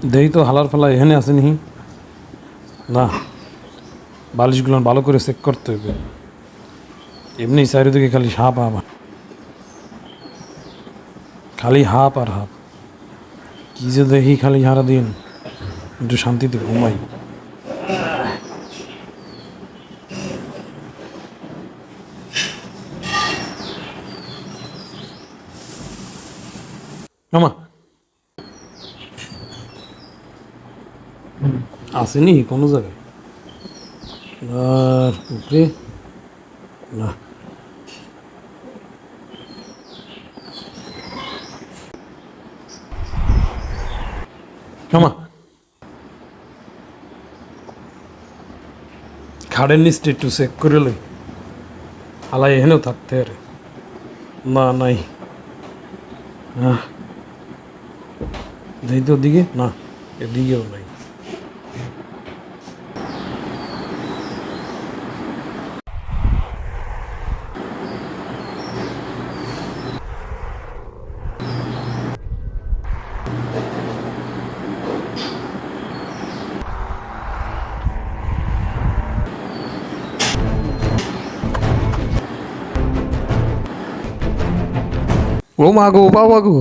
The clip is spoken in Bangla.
দেই তো হালার ফালা এখানে আছে নি না, বালিশগুলো ভালো করে চেক করতে হবে। এমনি চারিদিকে খালি সাপ আমার, খালি হাপ আর হাপ। কি যে দেখি খালি সারা দিন, একটু শান্তিতে ঘুমাই। আমা আসেনি কোনো জায়গায়? আর উপরে না। আমা খাড়ের নিচটা একটু চেক করে লই, হালাই এখানেও থাকতে আরে। না নাই, দেই তো ওদিকে না, এদিকেও নাই। ও মা গো, বাবা গো,